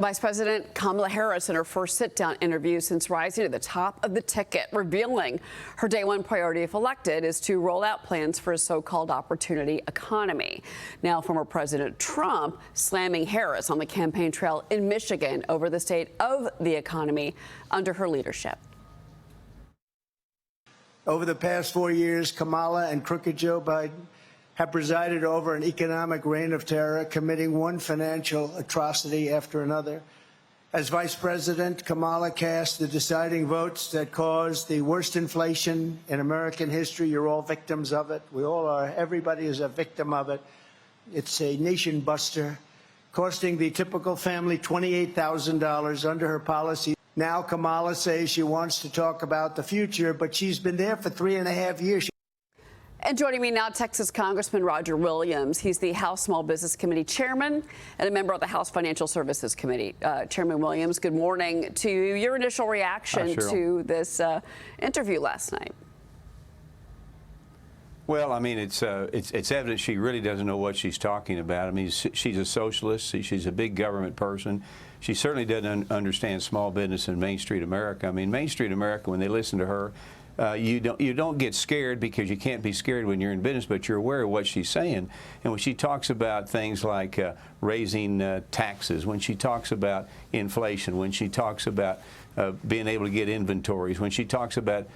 Vice President Kamala Harris in her first sit-down interview since rising to the top of the ticket, revealing her day one priority if elected is to roll out plans for a so-called opportunity economy. Now, former President Trump slamming Harris on the campaign trail in Michigan over the state of the economy under her leadership. Over the past 4 years, Kamala and crooked Joe Biden have presided over an economic reign of terror, committing one financial atrocity after another. As Vice President, Kamala cast the deciding votes that caused the worst inflation in American history. You're all victims of it. We all are. Everybody is a victim of it. It's a nation buster, costing the typical family $28,000 under her policy. Now Kamala says she wants to talk about the future, but she's been there for 3.5 years. And joining me now, Texas Congressman Roger Williams. He's the House Small Business Committee Chairman and a member of the House Financial Services Committee. Chairman Williams, good morning to you. Your initial reaction to this interview last night. Well, I mean, it's evident she really doesn't know what she's talking about. I mean, she's a socialist. She's a big government person. She certainly doesn't understand small business and Main Street America. I mean, Main Street America, when they listen to her, you don't get scared because you can't be scared when you're in business, but you're aware of what she's saying. And when she talks about things like raising taxes, when she talks about inflation, when she talks about being able to get inventories, when she talks about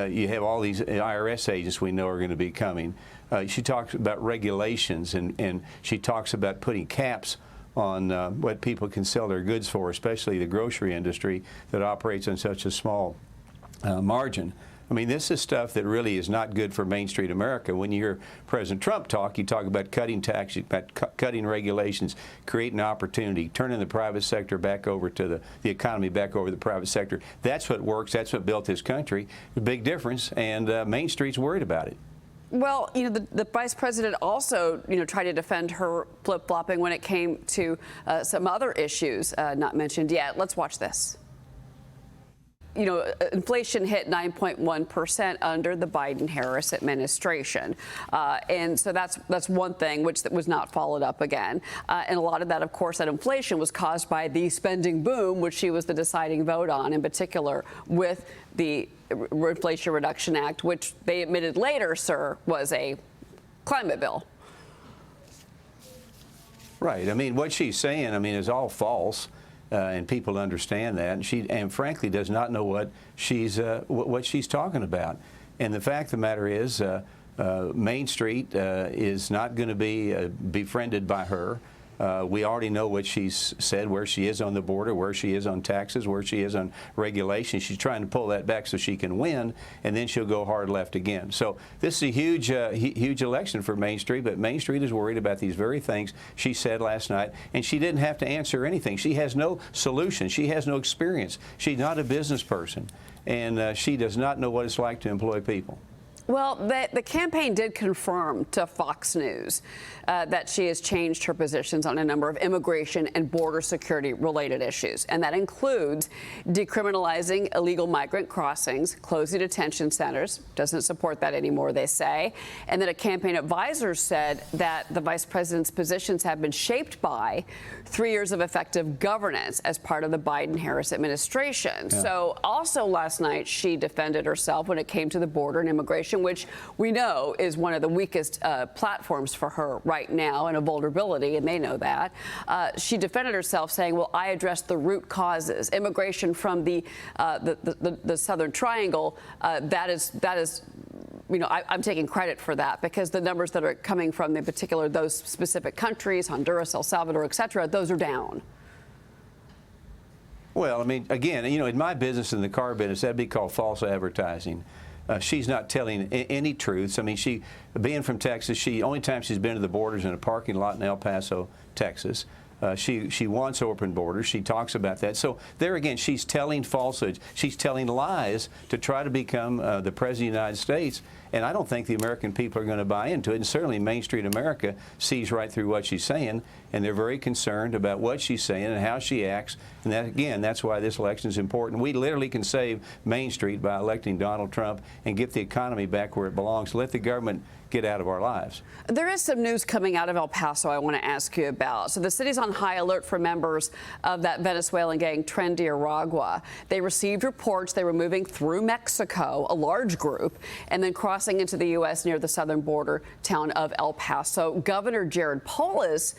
you have all these IRS agents we know are going to be coming. She talks about regulations, and she talks about putting caps on what people can sell their goods for, especially the grocery industry that operates on such a small margin. I mean, this is stuff that really is not good for Main Street America. When you hear President Trump talk, you talk about cutting taxes, about cutting regulations, creating opportunity, turning the private sector back over to the economy back over to the private sector. That's what works. That's what built this country. A big difference, and Main Street's worried about it. Well, you know, the vice president also, tried to defend her flip-flopping when it came to some other issues not mentioned yet. Let's watch this. Inflation hit 9.1% under the Biden-Harris administration. And so that's one thing which was not followed up again. And a lot of that, of course, that inflation was caused by the spending boom, which she was the deciding vote on, in particular with the Inflation Reduction Act, which they admitted later, sir, was a climate bill. Right. I mean, what she's saying, is all false. And people understand that, and she, frankly, does not know what she's talking about. And the fact of the matter is, Main Street is not going to be befriended by her. We already know what she's said, where she is on the border, where she is on taxes, where she is on regulation. She's trying to pull that back so she can win, and then she'll go hard left again. So this is a huge, huge election for Main Street, but Main Street is worried about these very things she said last night, and she didn't have to answer anything. She has no solution. She has no experience. She's not a business person, and she does not know what it's like to employ people. Well, the campaign did confirm to Fox News that she has changed her positions on a number of immigration and border security related issues. And that includes decriminalizing illegal migrant crossings, closing detention centers. Doesn't support that anymore, they say. And then a campaign advisor said that the vice president's positions have been shaped by 3 years of effective governance as part of the Biden-Harris administration. Yeah. So also last night, she defended herself when it came to the border and immigration, which we know is one of the weakest platforms for her right now, and a vulnerability, and they know that. She defended herself, saying, well, I addressed the root causes. Immigration from the Southern Triangle, that is, I'm taking credit for that, because the numbers that are coming from, in particular, those specific countries, Honduras, El Salvador, et cetera, those are down. Well, I mean, again, in my business, in the car business, that'd be called false advertising. She's not telling any truths. I mean, she, being from Texas, only time she's been to the borders in a parking lot in El Paso, Texas. She wants open borders. She talks about that. So there again, she's telling falsehoods. She's telling lies to try to become the President of the United States. And I don't think the American people are going to buy into it. And certainly Main Street America sees right through what she's saying. and they're very concerned about what she's saying and how she acts. And that, again, that's why this election is important. We literally can save Main Street by electing Donald Trump and get the economy back where it belongs. Let the government get out of our lives. There is some news coming out of El Paso I want to ask you about. So the city's on high alert for members of that Venezuelan gang Tren de Aragua. They received reports they were moving through Mexico, a large group, and then crossing into the U.S. near the southern border town of El Paso. Governor Jared Polis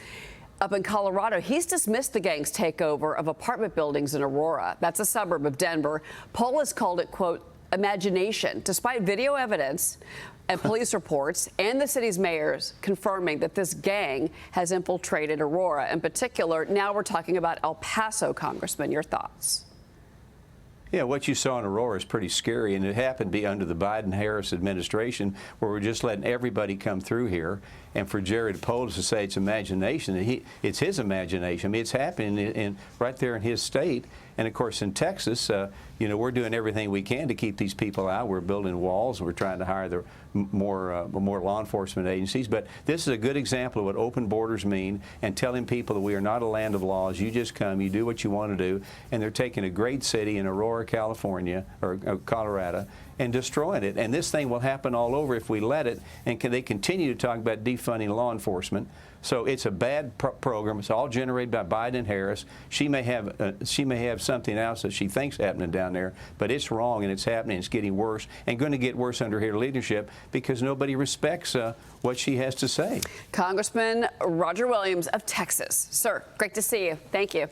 up in Colorado, he's dismissed the gang's takeover of apartment buildings in Aurora. That's a suburb of Denver. Polis called it, quote, imagination, despite video evidence and police reports and the city's mayors confirming that this gang has infiltrated Aurora. In particular, now we're talking about El Paso, Congressman. Your thoughts? Yeah, what you saw in Aurora is pretty scary, and it happened to be under the Biden-Harris administration, where we're just letting everybody come through here. And for Jared Polis to say it's imagination, it's his imagination. I mean, it's happening right there in his state. And of course, in Texas, you know, we're doing everything we can to keep these people out. We're building walls, and we're trying to hire more law enforcement agencies. But this is a good example of what open borders mean, and telling people that we are not a land of laws. You just come, you do what you want to do. And they're taking a great city in Aurora, California, or Colorado, and destroying it. And this thing will happen all over if we let it. And they continue to talk about defunding law enforcement. So it's a bad program. It's all generated by Biden and Harris. She may have something else that she thinks happening down there, but it's wrong, and it's happening. It's getting worse, and going to get worse under her leadership because nobody respects what she has to say. Congressman Roger Williams of Texas. Sir, great to see you. Thank you.